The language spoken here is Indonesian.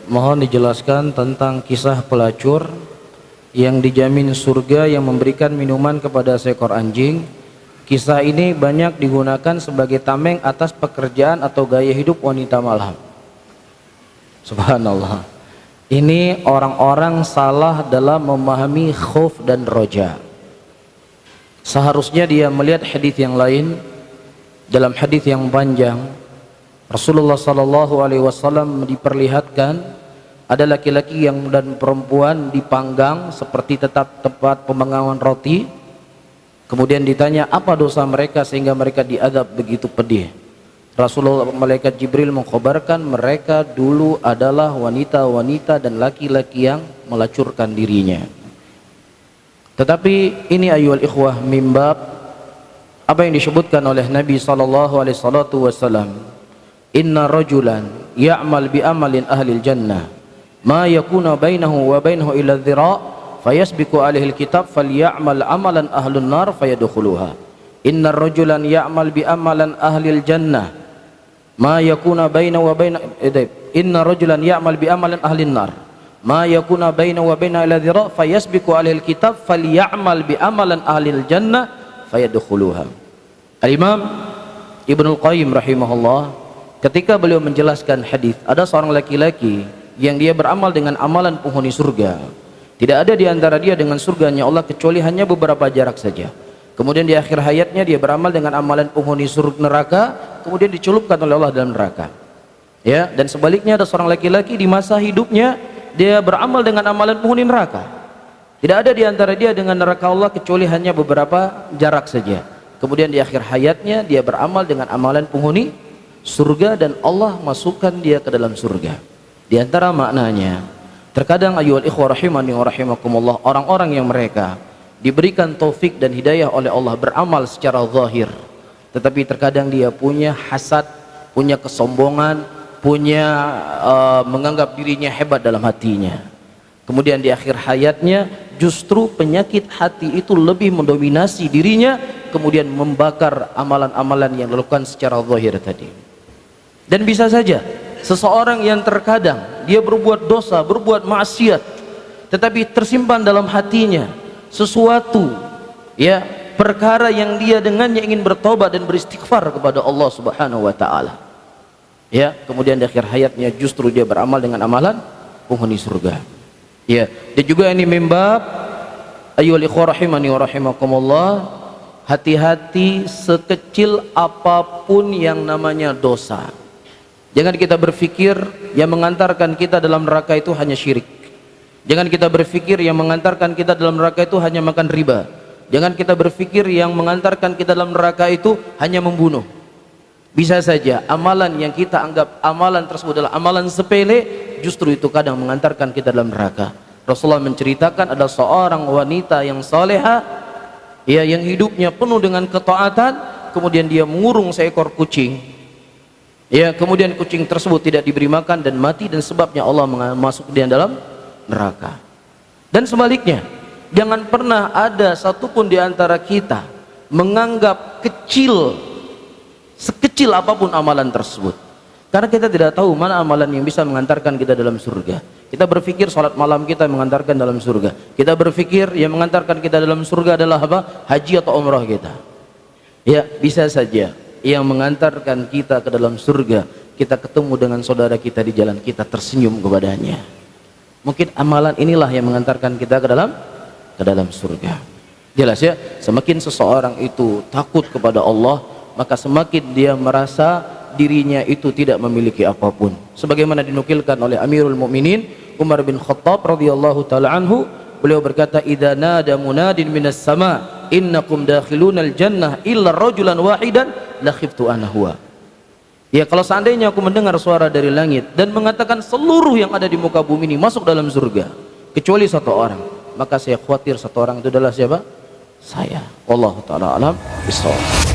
Mohon dijelaskan tentang kisah pelacur yang dijamin surga yang memberikan minuman kepada seekor anjing. Kisah ini banyak digunakan sebagai tameng atas pekerjaan atau gaya hidup wanita malam. Subhanallah. Ini orang-orang salah dalam memahami khauf dan roja. Seharusnya dia melihat hadis yang lain. Dalam hadis yang panjang, Rasulullah SAW diperlihatkan ada laki-laki yang dan perempuan dipanggang seperti tempat pemanggangan roti. Kemudian ditanya apa dosa mereka sehingga mereka diadab begitu pedih. Rasulullah, malaikat Jibril mengkhabarkan mereka dulu adalah wanita-wanita dan laki-laki yang melacurkan dirinya. Tetapi ini ayyuhal ikhwah mimbab apa yang disebutkan oleh Nabi SAW. Inna rajulan ya'mal bi amalin ahlil jannah ma yakuna bainahu wa bainahu illa dhira' fayasbiqu alaihi alkitab falyamal amalan ahlun nar fayadkhuluha. Inna rajulan ya'mal bi amalan ahlil jannah ma yakuna bainahu wa bain inna rajulan ya'mal bi amalan ahlin nar ma yakuna bainahu wa bainahu illa dhira' fayasbiqu alaihi alkitab falyamal bi amalan ahlil jannah fayadkhuluha. Al-Imam Ibnul Qayyim rahimahullah ketika beliau menjelaskan hadis, ada seorang laki-laki yang dia beramal dengan amalan penghuni surga. Tidak ada di antara dia dengan surganya Allah kecuali hanya beberapa jarak saja. Kemudian di akhir hayatnya dia beramal dengan amalan penghuni surga neraka, kemudian dicelupkan oleh Allah dalam neraka. Ya, dan sebaliknya ada seorang laki-laki di masa hidupnya dia beramal dengan amalan penghuni neraka. Tidak ada di antara dia dengan neraka Allah kecuali hanya beberapa jarak saja. Kemudian di akhir hayatnya dia beramal dengan amalan penghuni surga dan Allah masukkan dia ke dalam surga. Di antara maknanya, terkadang ayyuhal ikhwah rahimani wa rahimakumullah, orang-orang yang mereka diberikan taufik dan hidayah oleh Allah beramal secara zahir, tetapi terkadang dia punya hasad, punya kesombongan, punya menganggap dirinya hebat dalam hatinya. Kemudian di akhir hayatnya justru penyakit hati itu lebih mendominasi dirinya, kemudian membakar amalan-amalan yang dilakukan secara zahir tadi. Dan bisa saja seseorang yang terkadang dia berbuat dosa, berbuat maksiat, tetapi tersimpan dalam hatinya sesuatu, ya, perkara yang dia dengannya ingin bertobat dan beristighfar kepada Allah Subhanahu wa taala. Ya, kemudian di akhir hayatnya justru dia beramal dengan amalan penghuni surga. Ya, dan juga ini mimbab ayyuhal ikhwah rahimani wa rahimakumullah, hati-hati sekecil apapun yang namanya dosa. Jangan kita berpikir yang mengantarkan kita dalam neraka itu hanya syirik. Jangan kita berpikir yang mengantarkan kita dalam neraka itu hanya makan riba. Jangan kita berpikir yang mengantarkan kita dalam neraka itu hanya membunuh. Bisa saja amalan yang kita anggap amalan tersebut adalah amalan sepele, justru itu kadang mengantarkan kita dalam neraka. Rasulullah menceritakan ada seorang wanita yang salehah, ya, yang hidupnya penuh dengan ketaatan, kemudian dia mengurung seekor kucing. Ya, kemudian kucing tersebut tidak diberi makan dan mati, dan sebabnya Allah masuk dia dalam neraka. Dan sebaliknya, jangan pernah ada satupun di antara kita menganggap kecil, sekecil apapun amalan tersebut, karena kita tidak tahu mana amalan yang bisa mengantarkan kita dalam surga. Kita berpikir salat malam kita mengantarkan dalam surga, kita berpikir yang mengantarkan kita dalam surga adalah apa? Haji atau umrah kita. Ya, bisa saja yang mengantarkan kita ke dalam surga, kita ketemu dengan saudara kita di jalan, kita tersenyum kepadanya. Mungkin amalan inilah yang mengantarkan kita ke dalam surga. Jelas ya, semakin seseorang itu takut kepada Allah, maka semakin dia merasa dirinya itu tidak memiliki apapun. Sebagaimana dinukilkan oleh Amirul Mukminin Umar bin Khattab radhiyallahu taala anhu, beliau berkata, "Idza nada munadin minas sama, innakum dakhilunal jannah illa rajulan wahidan la khiftu ana huwa." Ya, kalau seandainya aku mendengar suara dari langit dan mengatakan seluruh yang ada di muka bumi ini masuk dalam surga kecuali satu orang, maka saya khawatir satu orang itu adalah siapa? Saya. Wallahu taala alam bissawab.